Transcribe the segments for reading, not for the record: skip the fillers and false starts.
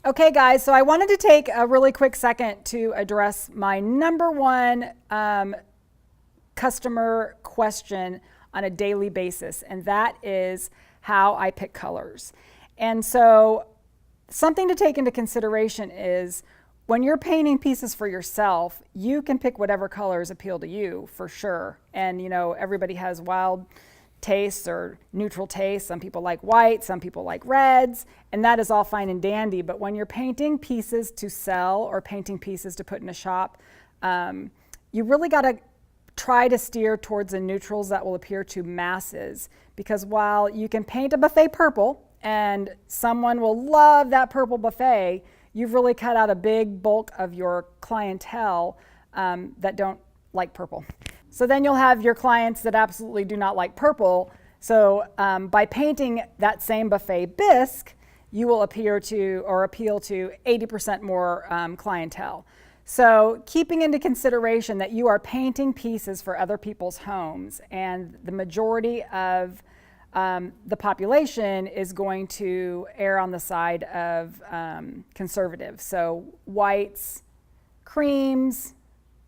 Okay, guys, so I wanted to take a really quick second to address my number one customer question on a daily basis, and that is how I pick colors. And so something to take into consideration is when you're painting pieces for yourself, you can pick whatever colors appeal to you for sure. And everybody has wild tastes or neutral tastes. Some people like white, some people like reds, and that is all fine and dandy. But when you're painting pieces to sell or painting pieces to put in a shop, you really got to try to steer towards the neutrals that will appeal to masses. Because while you can paint a buffet purple and someone will love that purple buffet, you've really cut out a big bulk of your clientele that don't like purple. So then you'll have your clients that absolutely do not like purple. So by painting that same buffet bisque, you will appeal to 80% more clientele. So keeping into consideration that you are painting pieces for other people's homes, and the majority of the population is going to err on the side of conservative. So whites, creams,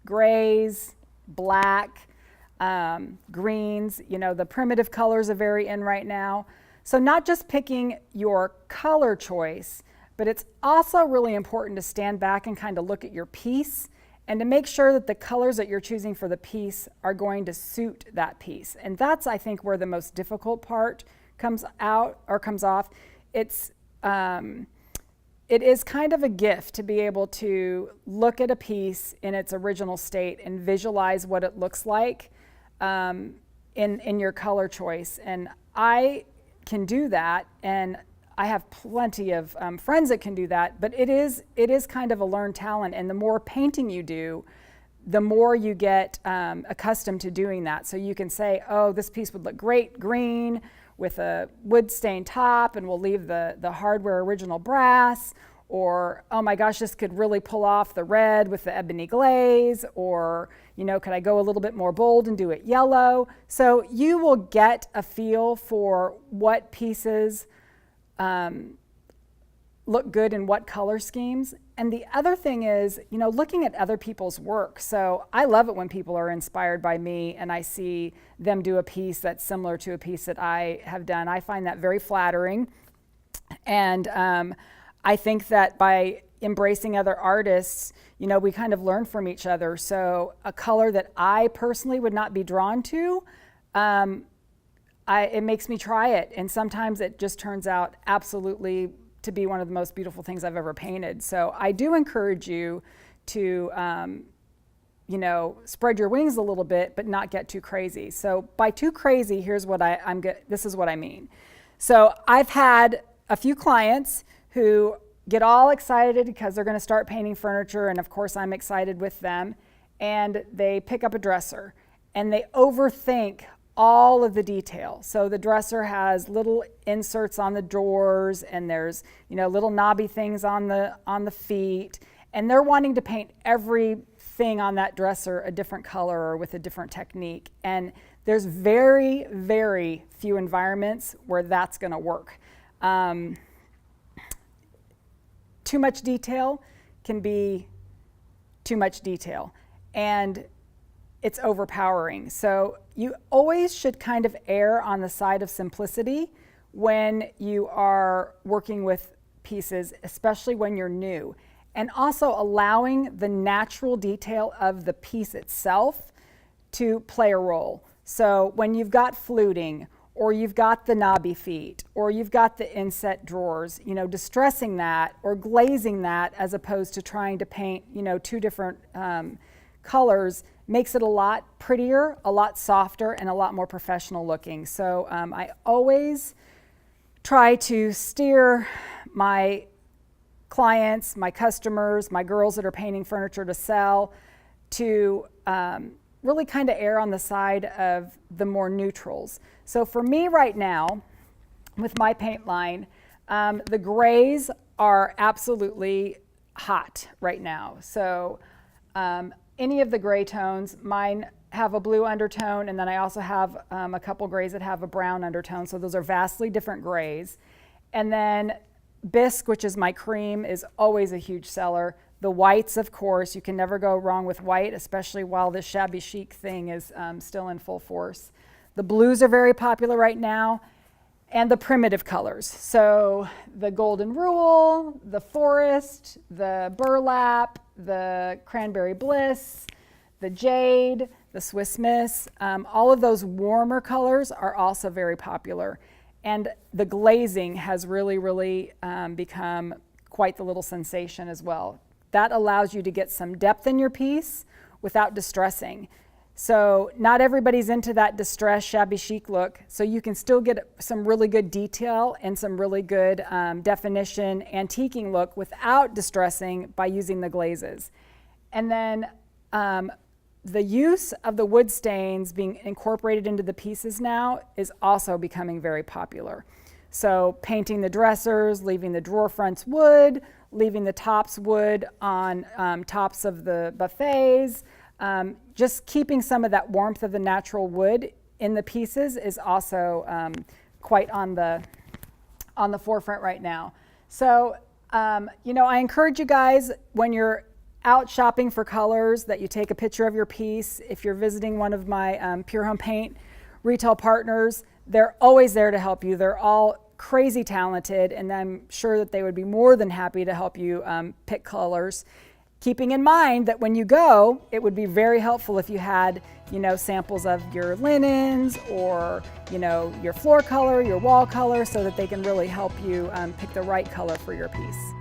grays, black, greens, the primitive colors are very in right now. So not just picking your color choice, but it's also really important to stand back and kind of look at your piece and to make sure that the colors that you're choosing for the piece are going to suit that piece. And that's, I think, where the most difficult part comes out or comes off. It is kind of a gift to be able to look at a piece in its original state and visualize what it looks like in your color choice. And I can do that, and I have plenty of friends that can do that, but it is kind of a learned talent. And the more painting you do, the more you get accustomed to doing that. So you can say, oh, this piece would look great green with a wood stained top, and we'll leave the hardware original brass. Or, oh my gosh, this could really pull off the red with the ebony glaze. Or, could I go a little bit more bold and do it yellow? So you will get a feel for what pieces look good in what color schemes. And the other thing is, looking at other people's work. So I love it when people are inspired by me and I see them do a piece that's similar to a piece that I have done. I find that very flattering. And I think that by embracing other artists, we kind of learn from each other. So a color that I personally would not be drawn to, it makes me try it. And sometimes it just turns out absolutely to be one of the most beautiful things I've ever painted. So I do encourage you to, spread your wings a little bit, but not get too crazy. So by too crazy, here's what this is what I mean. So I've had a few clients who get all excited because they're going to start painting furniture, and of course I'm excited with them, and they pick up a dresser and they overthink all of the detail. So the dresser has little inserts on the drawers, and there's little knobby things on the feet, and they're wanting to paint everything on that dresser a different color or with a different technique. And there's very, very few environments where that's going to work. Too much detail can be too much detail, and it's overpowering. So you always should kind of err on the side of simplicity when you are working with pieces, especially when you're new, and also allowing the natural detail of the piece itself to play a role. So when you've got fluting, or you've got the knobby feet, or you've got the inset drawers, distressing that or glazing that as opposed to trying to paint, two different colors makes it a lot prettier, a lot softer, and a lot more professional looking. So I always try to steer my clients, my customers, my girls that are painting furniture to sell to really kind of err on the side of the more neutrals. So for me right now, with my paint line, the grays are absolutely hot right now. So any of the gray tones, mine have a blue undertone, and then I also have a couple grays that have a brown undertone. So those are vastly different grays. And then Bisque, which is my cream, is always a huge seller. The whites, of course, you can never go wrong with white, especially while this shabby chic thing is still in full force. The blues are very popular right now, and the primitive colors. So the Golden Rule, the Forest, the Burlap, the Cranberry Bliss, the Jade, the Swiss Miss, all of those warmer colors are also very popular. And the glazing has really become quite the little sensation as well. That allows you to get some depth in your piece without distressing. So not everybody's into that distressed, shabby chic look, so you can still get some really good detail and some really good definition, antiquing look without distressing by using the glazes. And then the use of the wood stains being incorporated into the pieces now is also becoming very popular. So painting the dressers, leaving the drawer fronts wood, leaving the tops wood on tops of the buffets, just keeping some of that warmth of the natural wood in the pieces is also quite on the forefront right now. So, you know, I encourage you guys, when you're out shopping for colors, that you take a picture of your piece. If you're visiting one of my Pure Home Paint retail partners, they're always there to help you. They're all crazy talented, and I'm sure that they would be more than happy to help you pick colors. Keeping in mind that when you go, it would be very helpful if you had, you know, samples of your linens or, you know, your floor color, your wall color, so that they can really help you pick the right color for your piece.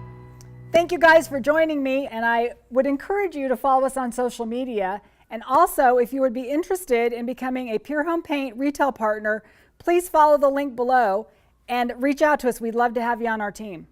Thank you guys for joining me, and I would encourage you to follow us on social media. And also, if you would be interested in becoming a Pure Home Paint retail partner, please follow the link below and reach out to us. We'd love to have you on our team.